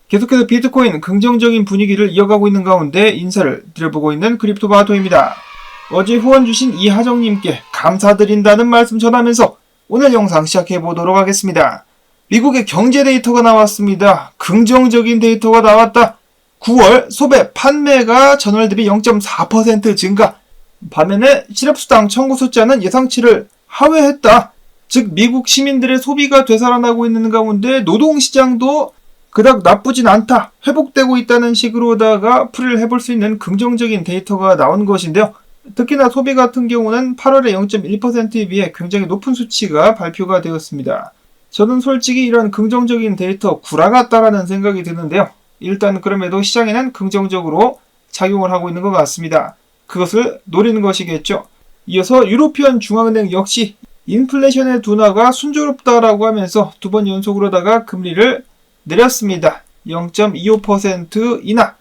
계속해서 비트코인 긍정적인 분위기를 이어가고 있는 가운데 인사를 드려보고 있는 크립토마토입니다. 어제 후원 주신 이하정님께 감사드린다는 말씀 전하면서 오늘 영상 시작해보도록 하겠습니다. 미국의 경제 데이터가 나왔습니다. 긍정적인 데이터가 나왔다. 9월 소배 판매가 전월 대비 0.4% 증가. 반면에 실업수당 청구 숫자는 예상치를 하회했다. 즉 미국 시민들의 소비가 되살아나고 있는 가운데 노동시장도 그닥 나쁘진 않다, 회복되고 있다는 식으로다가 풀이를 해볼 수 있는 긍정적인 데이터가 나온 것인데요. 특히나 소비 같은 경우는 8월에 0.1%에 비해 굉장히 높은 수치가 발표가 되었습니다. 저는 솔직히 이런 긍정적인 데이터 구라같다라는 생각이 드는데요. 일단 그럼에도 시장에는 긍정적으로 작용을 하고 있는 것 같습니다. 그것을 노리는 것이겠죠. 이어서 유로피언 중앙은행 역시 인플레이션의 둔화가 순조롭다라고 하면서 두 번 연속으로다가 금리를 내렸습니다. 0.25% 인하.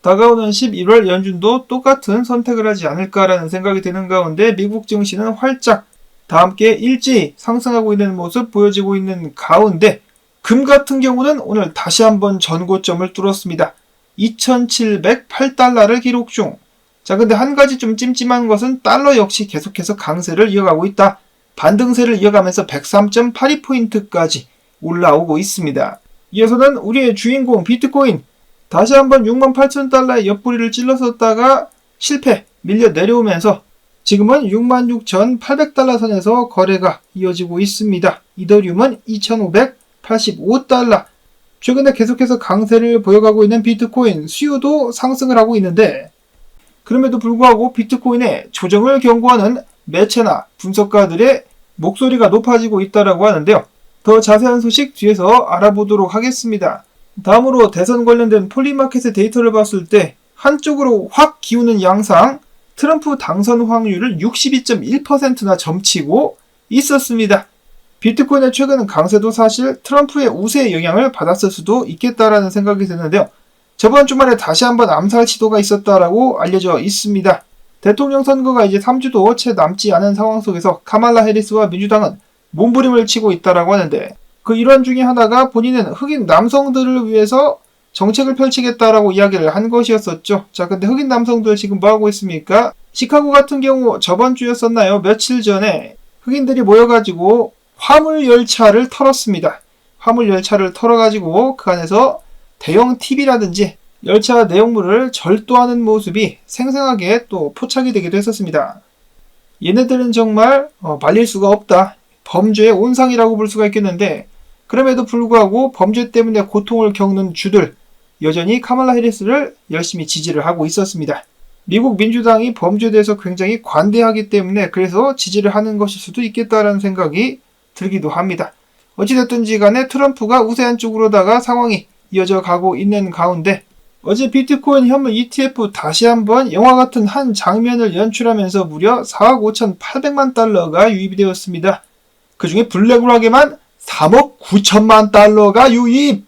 다가오는 11월 연준도 똑같은 선택을 하지 않을까라는 생각이 드는 가운데 미국 증시는 활짝 다 함께 일제히 상승하고 있는 모습 보여지고 있는 가운데 금 같은 경우는 오늘 다시 한번 전고점을 뚫었습니다. 2,708달러를 기록 중. 자, 근데 한 가지 좀 찜찜한 것은 달러 역시 계속해서 강세를 이어가고 있다. 반등세를 이어가면서 103.82포인트까지 올라오고 있습니다. 이어서는 우리의 주인공 비트코인. 다시 한번 68,000달러의 옆구리를 찔렀었다가 실패, 밀려 내려오면서 지금은 66,800달러 선에서 거래가 이어지고 있습니다. 이더리움은 2,585달러. 최근에 계속해서 강세를 보여가고 있는 비트코인 수요도 상승을 하고 있는데 그럼에도 불구하고 비트코인의 조정을 경고하는 매체나 분석가들의 목소리가 높아지고 있다고 하는데요. 더 자세한 소식 뒤에서 알아보도록 하겠습니다. 다음으로 대선 관련된 폴리마켓의 데이터를 봤을 때 한쪽으로 확 기우는 양상, 트럼프 당선 확률을 62.1%나 점치고 있었습니다. 비트코인의 최근 강세도 사실 트럼프의 우세의 영향을 받았을 수도 있겠다라는 생각이 드는데요. 저번 주말에 다시 한번 암살 시도가 있었다라고 알려져 있습니다. 대통령 선거가 이제 3주도 채 남지 않은 상황 속에서 카말라 해리스와 민주당은 몸부림을 치고 있다라고 하는데 그 일환 중에 하나가 본인은 흑인 남성들을 위해서 정책을 펼치겠다라고 이야기를 한 것이었었죠. 자, 근데 흑인 남성들 지금 뭐 하고 있습니까? 시카고 같은 경우 저번 주였었나요? 며칠 전에 흑인들이 모여가지고 화물 열차를 털었습니다. 화물 열차를 털어가지고 그 안에서 대형 TV라든지 열차 내용물을 절도하는 모습이 생생하게 또 포착이 되기도 했었습니다. 얘네들은 정말 말릴 수가 없다. 범죄의 온상이라고 볼 수가 있겠는데 그럼에도 불구하고 범죄 때문에 고통을 겪는 주들 여전히 카말라 해리스를 열심히 지지를 하고 있었습니다. 미국 민주당이 범죄에 대해서 굉장히 관대하기 때문에 그래서 지지를 하는 것일 수도 있겠다라는 생각이 들기도 합니다. 어찌됐든지 간에 트럼프가 우세한 쪽으로다가 상황이 이어져 가고 있는 가운데 어제 비트코인 현물 ETF 다시 한번 영화 같은 한 장면을 연출하면서 무려 4억 5,800만 달러가 유입이 되었습니다. 그 중에 블랙락에만 3억 9천만 달러가 유입!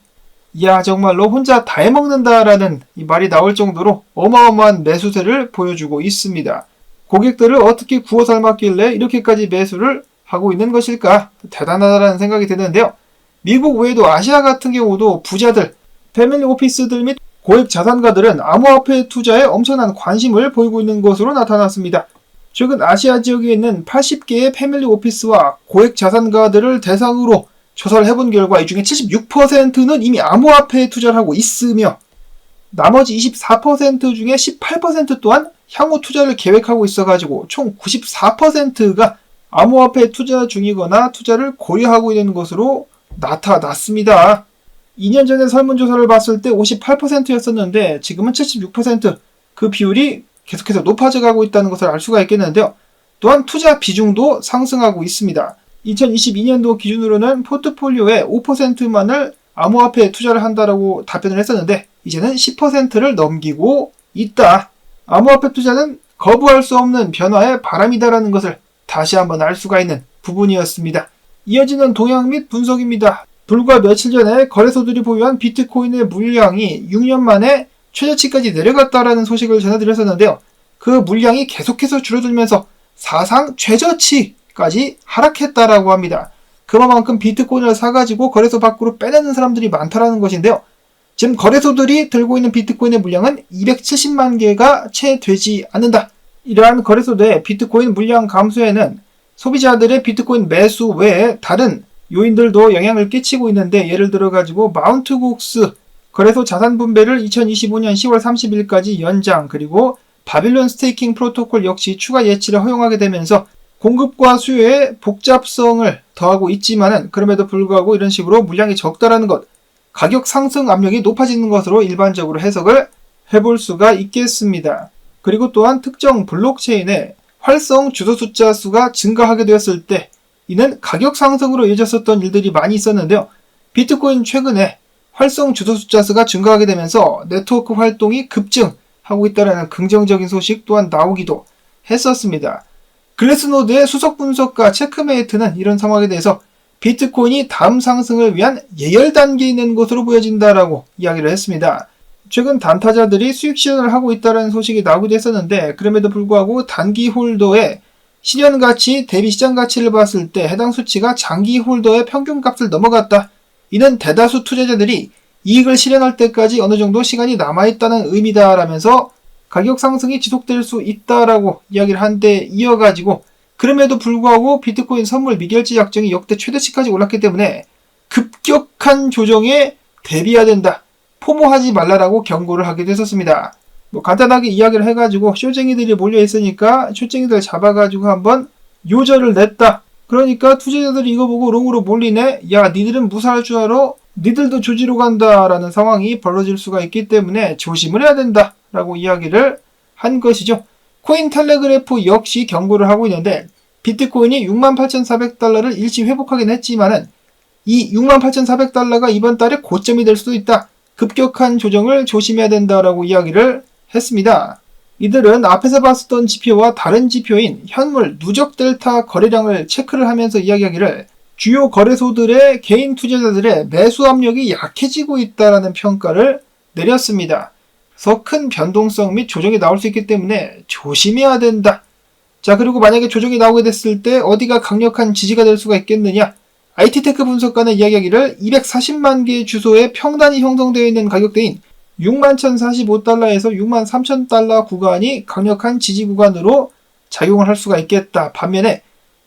이야, 정말로 혼자 다 해먹는다라는 이 말이 나올 정도로 어마어마한 매수세를 보여주고 있습니다. 고객들을 어떻게 구워 삶았길래 이렇게까지 매수를 하고 있는 것일까? 대단하다는 생각이 드는데요. 미국 외에도 아시아 같은 경우도 부자들, 패밀리 오피스들 및 고액 자산가들은 암호화폐 투자에 엄청난 관심을 보이고 있는 것으로 나타났습니다. 최근 아시아 지역에 있는 80개의 패밀리 오피스와 고액 자산가들을 대상으로 조사를 해본 결과 이 중에 76%는 이미 암호화폐에 투자를 하고 있으며 나머지 24% 중에 18% 또한 향후 투자를 계획하고 있어가지고 총 94%가 암호화폐에 투자 중이거나 투자를 고려하고 있는 것으로 나타났습니다. 2년 전에 설문조사를 봤을 때 58%였었는데 지금은 76%, 그 비율이 계속해서 높아져 가고 있다는 것을 알 수가 있겠는데요. 또한 투자 비중도 상승하고 있습니다. 2022년도 기준으로는 포트폴리오의 5%만을 암호화폐에 투자를 한다라고 답변을 했었는데 이제는 10%를 넘기고 있다. 암호화폐 투자는 거부할 수 없는 변화의 바람이다라는 것을 다시 한번 알 수가 있는 부분이었습니다. 이어지는 동향 및 분석입니다. 불과 며칠 전에 거래소들이 보유한 비트코인의 물량이 6년 만에 최저치까지 내려갔다라는 소식을 전해드렸었는데요. 그 물량이 계속해서 줄어들면서 사상 최저치까지 하락했다라고 합니다. 그만큼 비트코인을 사가지고 거래소 밖으로 빼내는 사람들이 많다라는 것인데요. 지금 거래소들이 들고 있는 비트코인의 물량은 270만 개가 채 되지 않는다. 이러한 거래소들의 비트코인 물량 감소에는 소비자들의 비트코인 매수 외에 다른 요인들도 영향을 끼치고 있는데, 예를 들어 가지고 마운트곡스 거래소 자산 분배를 2025년 10월 30일까지 연장, 그리고 바빌론 스테이킹 프로토콜 역시 추가 예치를 허용하게 되면서 공급과 수요의 복잡성을 더하고 있지만은, 그럼에도 불구하고 이런 식으로 물량이 적다라는 것, 가격 상승 압력이 높아지는 것으로 일반적으로 해석을 해볼 수가 있겠습니다. 그리고 또한 특정 블록체인의 활성 주소 숫자 수가 증가하게 되었을 때 이는 가격 상승으로 이어졌었던 일들이 많이 있었는데요. 비트코인 최근에 활성 주소 숫자 수가 증가하게 되면서 네트워크 활동이 급증하고 있다는 긍정적인 소식 또한 나오기도 했었습니다. 글래스노드의 수석 분석가 체크메이트는 이런 상황에 대해서 비트코인이 다음 상승을 위한 예열 단계에 있는 것으로 보여진다라고 이야기를 했습니다. 최근 단타자들이 수익 실현을 하고 있다는 소식이 나오기도 했었는데, 그럼에도 불구하고 단기 홀더의 실현 가치 대비 시장 가치를 봤을 때 해당 수치가 장기 홀더의 평균 값을 넘어갔다. 이는 대다수 투자자들이 이익을 실현할 때까지 어느 정도 시간이 남아있다는 의미다라면서 가격 상승이 지속될 수 있다라고 이야기를 한 데 이어가지고, 그럼에도 불구하고 비트코인 선물 미결제 약정이 역대 최대치까지 올랐기 때문에 급격한 조정에 대비해야 된다. 포모하지 말라라고 경고를 하기도 했었습니다. 간단하게 이야기를 해가지고 쇼쟁이들이 몰려있으니까 쇼쟁이들 잡아가지고 한번 요절을 냈다. 그러니까 투자자들이 이거 보고 롱으로 몰리네. 야, 니들은 무사할 줄 알아? 니들도 조지로 간다라는 상황이 벌어질 수가 있기 때문에 조심을 해야 된다 라고 이야기를 한 것이죠. 코인텔레그래프 역시 경고를 하고 있는데, 비트코인이 68,400달러를 일시 회복하긴 했지만은 이 68,400달러가 이번 달에 고점이 될 수도 있다. 급격한 조정을 조심해야 된다라고 이야기를 했습니다. 이들은 앞에서 봤었던 지표와 다른 지표인 현물 누적 델타 거래량을 체크를 하면서 이야기하기를 주요 거래소들의 개인 투자자들의 매수 압력이 약해지고 있다라는 평가를 내렸습니다. 그래서 큰 변동성 및 조정이 나올 수 있기 때문에 조심해야 된다. 자, 그리고 만약에 조정이 나오게 됐을 때 어디가 강력한 지지가 될 수가 있겠느냐? IT테크 분석가는 이야기하기를 240만 개의 주소에 평단이 형성되어 있는 가격대인 61,045달러에서 63,000달러 구간이 강력한 지지 구간으로 작용을 할 수가 있겠다. 반면에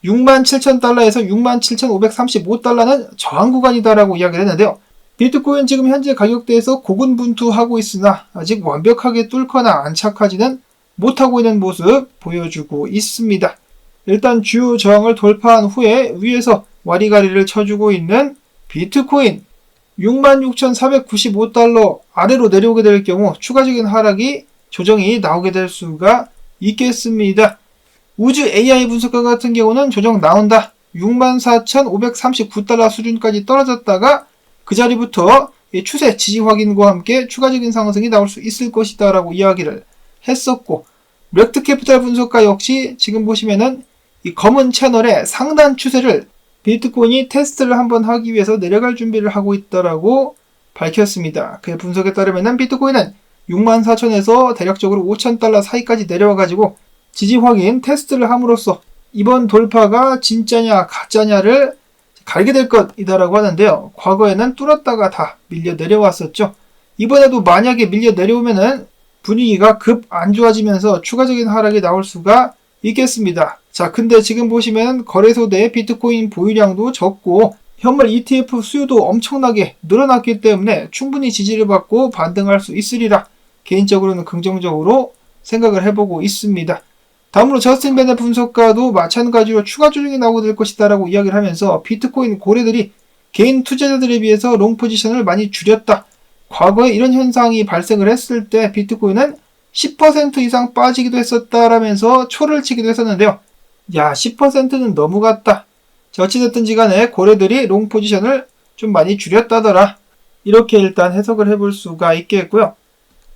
67,000달러에서 67,535달러는 저항 구간이다라고 이야기를 했는데요. 비트코인 지금 현재 가격대에서 고군분투하고 있으나 아직 완벽하게 뚫거나 안착하지는 못하고 있는 모습 보여주고 있습니다. 일단 주요 저항을 돌파한 후에 위에서 와리가리를 쳐주고 있는 비트코인 66,495달러 아래로 내려오게 될 경우 추가적인 하락이 조정이 나오게 될 수가 있겠습니다. 우주 AI 분석가 같은 경우는 조정 나온다. 64,539달러 수준까지 떨어졌다가 그 자리부터 추세 지지 확인과 함께 추가적인 상승이 나올 수 있을 것이다 라고 이야기를 했었고, 렉트캐피탈 분석가 역시 지금 보시면은 이 검은 채널의 상단 추세를 비트코인이 테스트를 한번 하기 위해서 내려갈 준비를 하고 있다라고 밝혔습니다. 그 분석에 따르면 비트코인은 64,000에서 대략적으로 5,000달러 사이까지 내려와가지고 지지 확인 테스트를 함으로써 이번 돌파가 진짜냐 가짜냐를 갈게 될 것이다라고 하는데요. 과거에는 뚫었다가 다 밀려 내려왔었죠. 이번에도 만약에 밀려 내려오면은 분위기가 급 안 좋아지면서 추가적인 하락이 나올 수가 있겠습니다. 자, 근데 지금 보시면 거래소 내 비트코인 보유량도 적고 현물 ETF 수요도 엄청나게 늘어났기 때문에 충분히 지지를 받고 반등할 수 있으리라 개인적으로는 긍정적으로 생각을 해보고 있습니다. 다음으로 저스틴 베넷 분석가도 마찬가지로 추가 조정이 나오게 될 것이다 라고 이야기를 하면서 비트코인 고래들이 개인 투자자들에 비해서 롱 포지션을 많이 줄였다. 과거에 이런 현상이 발생을 했을 때 비트코인은 10% 이상 빠지기도 했었다라면서 초를 치기도 했었는데요. 야, 10%는 너무 같다. 자, 어찌됐든지 간에 고래들이 롱 포지션을 좀 많이 줄였다더라. 이렇게 일단 해석을 해볼 수가 있겠고요.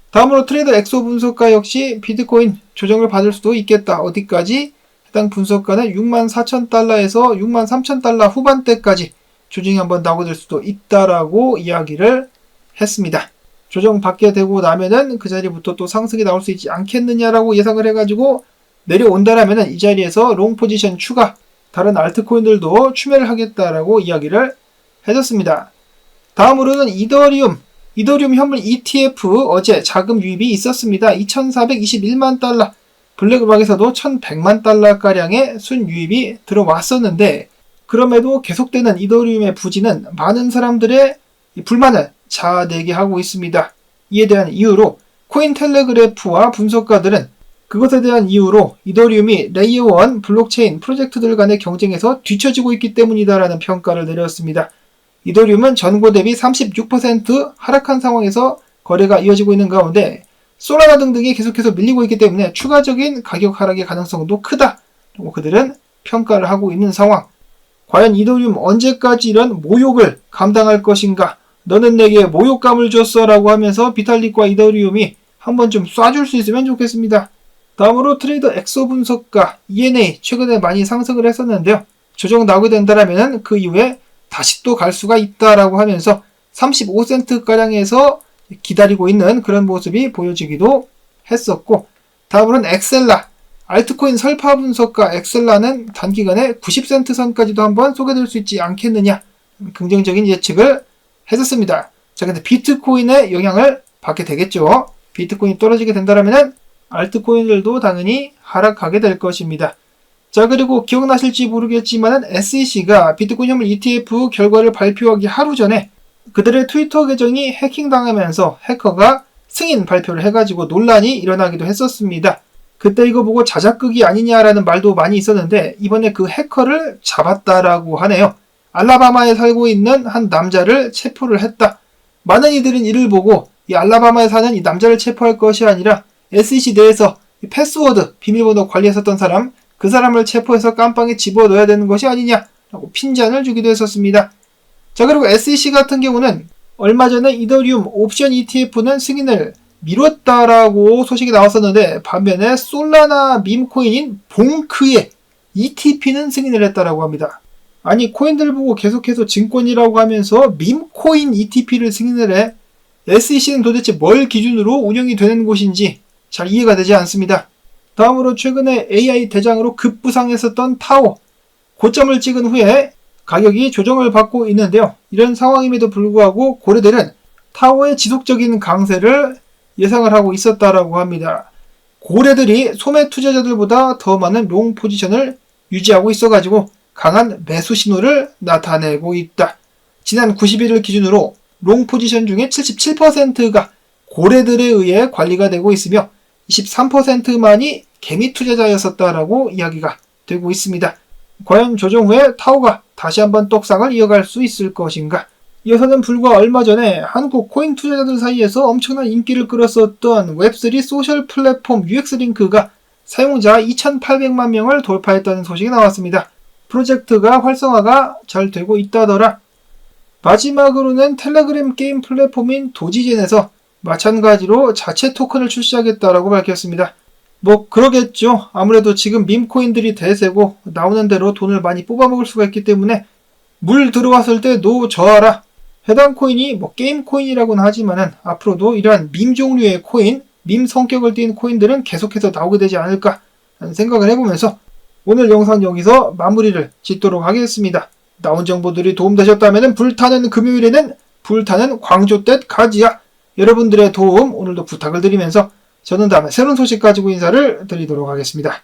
다음으로 트레이더 엑소 분석가 역시 비트코인 조정을 받을 수도 있겠다. 어디까지? 해당 분석가는 64,000달러에서 63,000달러 후반대까지 조정이 한번 나오게 될 수도 있다라고 이야기를 했습니다. 조정 받게 되고 나면은 그 자리부터 또 상승이 나올 수 있지 않겠느냐라고 예상을 해가지고 내려온다라면은 이 자리에서 롱 포지션 추가, 다른 알트코인들도 추매를 하겠다라고 이야기를 해줬습니다. 다음으로는 이더리움 이더리움 현물 ETF 어제 자금 유입이 있었습니다. 2,421만 달러. 블랙락에서도 1,100만 달러가량의 순유입이 들어왔었는데 그럼에도 계속되는 이더리움의 부진은 많은 사람들의 불만을 자아내게 하고 있습니다. 이에 대한 이유로 코인텔레그래프와 분석가들은 그것에 대한 이유로 이더리움이 레이어 1 블록체인 프로젝트들 간의 경쟁에서 뒤처지고 있기 때문이다라는 평가를 내렸습니다. 이더리움은 전고 대비 36% 하락한 상황에서 거래가 이어지고 있는 가운데 솔라나 등등이 계속해서 밀리고 있기 때문에 추가적인 가격 하락의 가능성도 크다라고 그들은 평가를 하고 있는 상황. 과연 이더리움 언제까지 이런 모욕을 감당할 것인가? 너는 내게 모욕감을 줬어 라고 하면서 비탈릭과 이더리움이 한번 좀 쏴줄 수 있으면 좋겠습니다. 다음으로 트레이더 엑소 분석가 ENA 최근에 많이 상승을 했었는데요. 조정 나오게 된다면 그 이후에 다시 또 갈 수가 있다라고 하면서 35센트가량에서 기다리고 있는 그런 모습이 보여지기도 했었고 다음으로는 엑셀라 알트코인 설파 분석가 엑셀라는 단기간에 90센트 선까지도 한번 소개될 수 있지 않겠느냐 긍정적인 예측을 했었습니다. 자, 근데 비트코인의 영향을 받게 되겠죠. 비트코인이 떨어지게 된다면 알트코인들도 당연히 하락하게 될 것입니다. 자, 그리고 기억나실지 모르겠지만 SEC가 비트코인 현물 ETF 결과를 발표하기 하루 전에 그들의 트위터 계정이 해킹당하면서 해커가 승인 발표를 해가지고 논란이 일어나기도 했었습니다. 그때 이거 보고 자작극이 아니냐라는 말도 많이 있었는데 이번에 그 해커를 잡았다라고 하네요. 알라바마에 살고 있는 한 남자를 체포를 했다. 많은 이들은 이를 보고 이 알라바마에 사는 이 남자를 체포할 것이 아니라 SEC 내에서 패스워드 비밀번호 관리했었던 사람 그 사람을 체포해서 깜빵에 집어넣어야 되는 것이 아니냐라고 핀잔을 주기도 했었습니다. 자, 그리고 SEC 같은 경우는 얼마 전에 이더리움 옵션 ETF는 승인을 미뤘다라고 소식이 나왔었는데 반면에 솔라나 밈코인인 봉크의 ETP는 승인을 했다라고 합니다. 아니 코인들 보고 계속해서 증권이라고 하면서 밈코인 ETP를 승인을 해 SEC는 도대체 뭘 기준으로 운영이 되는 곳인지 잘 이해가 되지 않습니다. 다음으로 최근에 AI 대장으로 급부상했었던 타오 고점을 찍은 후에 가격이 조정을 받고 있는데요. 이런 상황임에도 불구하고 고래들은 타오의 지속적인 강세를 예상을 하고 있었다라고 합니다. 고래들이 소매 투자자들보다 더 많은 롱 포지션을 유지하고 있어가지고 강한 매수 신호를 나타내고 있다. 지난 90일을 기준으로 롱 포지션 중에 77%가 고래들에 의해 관리가 되고 있으며 23%만이 개미 투자자였었다라고 이야기가 되고 있습니다. 과연 조정 후에 타오가 다시 한번 떡상을 이어갈 수 있을 것인가? 이어서는 불과 얼마 전에 한국 코인 투자자들 사이에서 엄청난 인기를 끌었었던 웹3 소셜 플랫폼 UX링크가 사용자 2,800만 명을 돌파했다는 소식이 나왔습니다. 프로젝트가 활성화가 잘 되고 있다더라. 마지막으로는 텔레그램 게임 플랫폼인 도지젠에서 마찬가지로 자체 토큰을 출시하겠다라고 밝혔습니다. 뭐 그러겠죠. 아무래도 지금 밈코인들이 대세고 나오는 대로 돈을 많이 뽑아먹을 수가 있기 때문에 물 들어왔을 때 노 저하라. 해당 코인이 뭐 게임 코인이라고는 하지만은 앞으로도 이러한 밈 종류의 코인, 밈 성격을 띈 코인들은 계속해서 나오게 되지 않을까 하는 생각을 해보면서 오늘 영상 여기서 마무리를 짓도록 하겠습니다. 나온 정보들이 도움되셨다면 불타는 금요일에는 불타는 광조댓 가지야. 여러분들의 도움 오늘도 부탁을 드리면서 저는 다음에 새로운 소식 가지고 인사를 드리도록 하겠습니다.